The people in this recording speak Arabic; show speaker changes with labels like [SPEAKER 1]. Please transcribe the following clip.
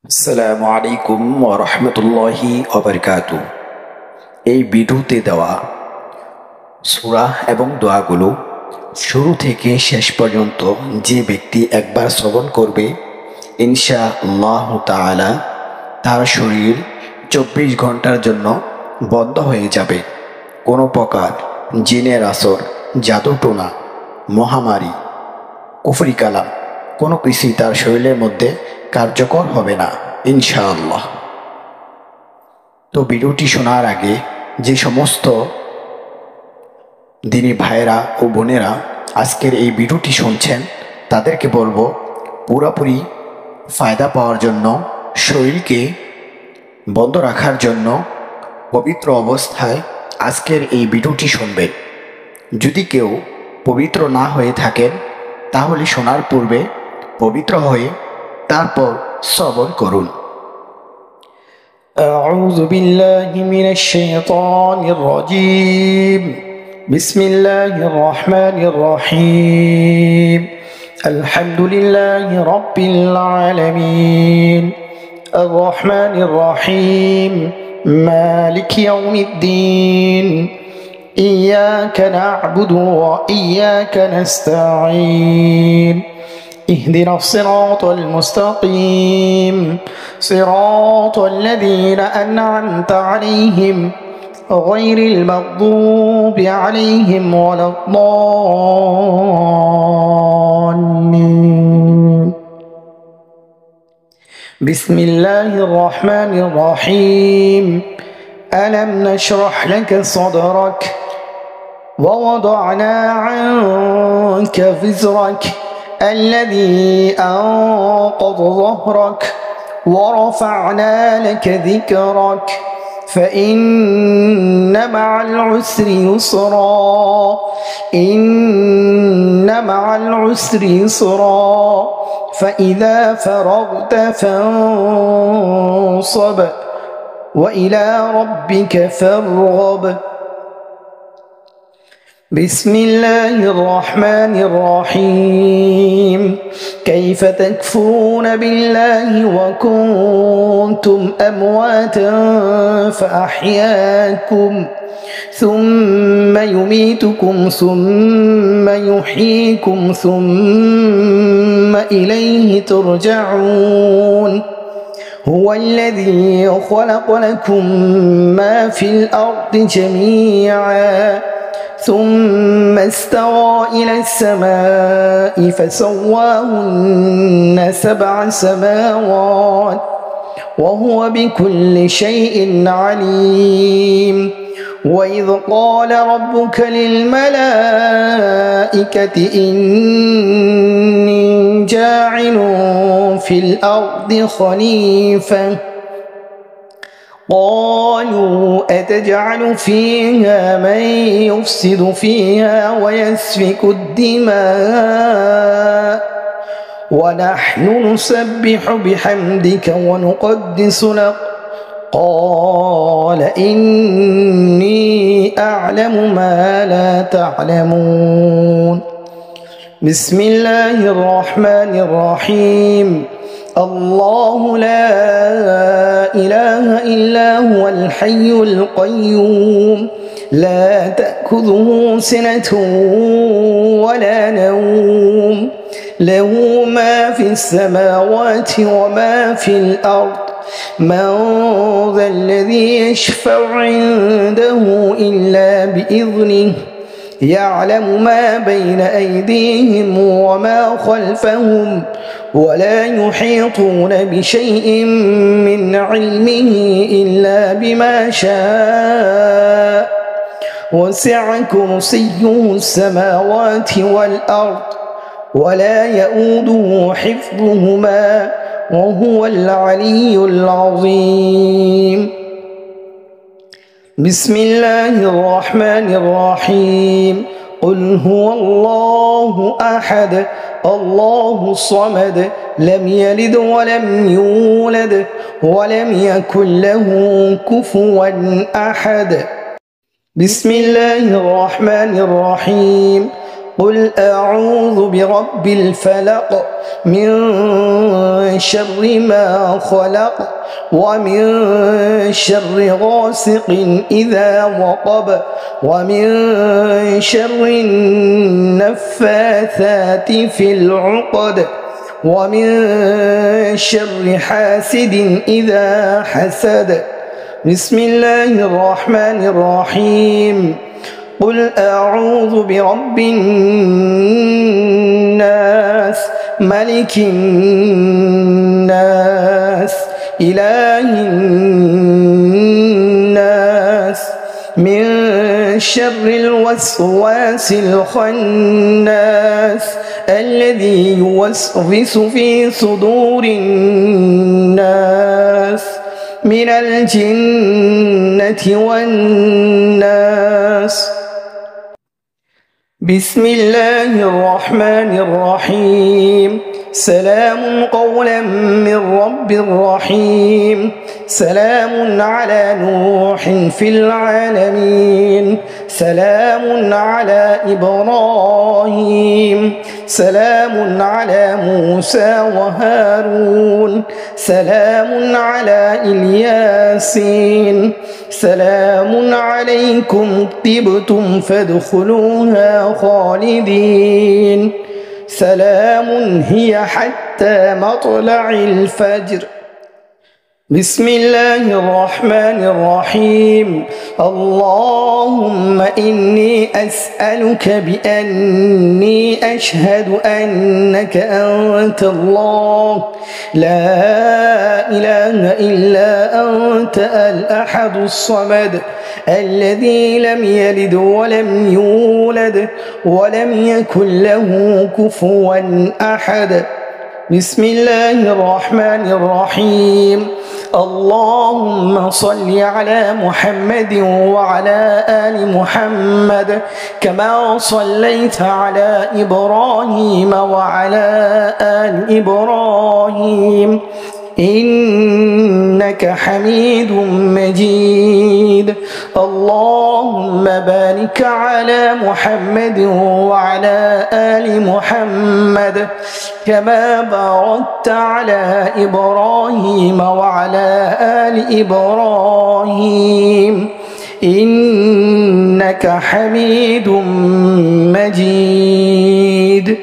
[SPEAKER 1] আসসালামু আলাইকুম ওয়া রাহমাতুল্লাহি ওয়া বারাকাতুহু। এই ভিডিওতে দেওয়া সূরা এবং দোয়াগুলো শুরু থেকে শেষ পর্যন্ত যে ব্যক্তি একবার শ্রবণ করবে ইনশাআল্লাহ তাআলা তার শরীর 24 ঘন্টার জন্য বন্ধ হয়ে যাবে। কোনো প্রকার জিনের আসর, জাদুটোনা, মহামারী, কুফরি কালাম কোনো কিছুই তার শরীরের মধ্যে কার্যকর হবে না ইনশাআল্লাহ। তো ভিডিওটি শোনার আগে যে সমস্ত দিনী ভাইয়েরা ও বোনেরা আজকের এই ভিডিওটি শুনছেন তাদেরকে বলবো পুরোপুরি ফায়দা পাওয়ার জন্য, শরীরকে বন্ধ রাখার জন্য পবিত্র অবস্থায় আজকের এই ভিডিওটি শুনবেন। যদি কেউ পবিত্র না হয়ে থাকেন তাহলে শোনার পূর্বে পবিত্র হয়ে তারপর শ্রবণ করুন।
[SPEAKER 2] أعوذ بالله من الشيطان الرجيم. بسم الله الرحمن الرحيم. الحمد لله رب العالمين الرحمن الرحيم مالك يوم الدين إياك نعبد وإياك نستعين اهدنا الصراط المستقيم صراط الذين أنعمت عليهم غير المغضوب عليهم ولا الضالين. بسم الله الرحمن الرحيم. ألم نشرح لك صدرك ووضعنا عنك وزرك الذي أنقض ظهرك ورفعنا لك ذكرك فإن مع العسر يسرا إن مع العسر يسرا فإذا فرغت فانصب وإلى ربك فارغب. بسم الله الرحمن الرحيم. كيف تكفرون بالله وكنتم أمواتا فأحياكم ثم يميتكم ثم يحييكم ثم إليه ترجعون. هو الذي خلق لكم ما في الأرض جميعا ثم استوى إلى السماء فسواهن 7 سماوات وهو بكل شيء عليم. وإذ قال ربك للملائكة إني جاعل في الأرض خليفة قالوا أتجعل فيها من يفسد فيها ويسفك الدماء ونحن نسبح بحمدك ونقدس لك قال إني أعلم ما لا تعلمون. بسم الله الرحمن الرحيم. الله لا إله إلا هو الحي القيوم لا تأخذه سنة ولا نوم له ما في السماوات وما في الأرض من ذا الذي يشفع عنده إلا بإذنه يعلم ما بين أيديهم وما خلفهم ولا يحيطون بشيء من علمه إلا بما شاء وسع كرسيه السماوات والأرض ولا يؤوده حفظهما وهو العلي العظيم. بسم الله الرحمن الرحيم. قل هو الله أحد الله الصمد لم يلد ولم يولد ولم يكن له كفوا أحد. بسم الله الرحمن الرحيم. قل أعوذ برب الفلق من شر ما خلق ومن شر غاسق إذا وقب ومن شر النفاثات في العقد ومن شر حاسد إذا حسد. بسم الله الرحمن الرحيم. قل أعوذ برب الناس ملك الناس إله الناس من شر الوسواس الخناس الذي يوسوس في صدور الناس من الجنة والناس. بسم الله الرحمن الرحيم. سلام قولا من رب رحيم. سلام على نوح في العالمين. سلام على إبراهيم. سلام على موسى وهارون. سلام على الياسين. سلام عليكم طبتم فادخلوها خالدين. سلام هي حتى مطلع الفجر. بسم الله الرحمن الرحيم. اللهم إني أسألك بأني أشهد أنك أنت الله لا إله إلا أنت الأحد الصمد الذي لم يلد ولم يولد ولم يكن له كفوا أحد. بسم الله الرحمن الرحيم. اللهم صل على محمد وعلى آل محمد كما صليت على إبراهيم وعلى آل إبراهيم إنك حميد مجيد. اللهم بارك على محمد وعلى آل محمد كما باركت على إبراهيم وعلى آل إبراهيم إنك حميد مجيد.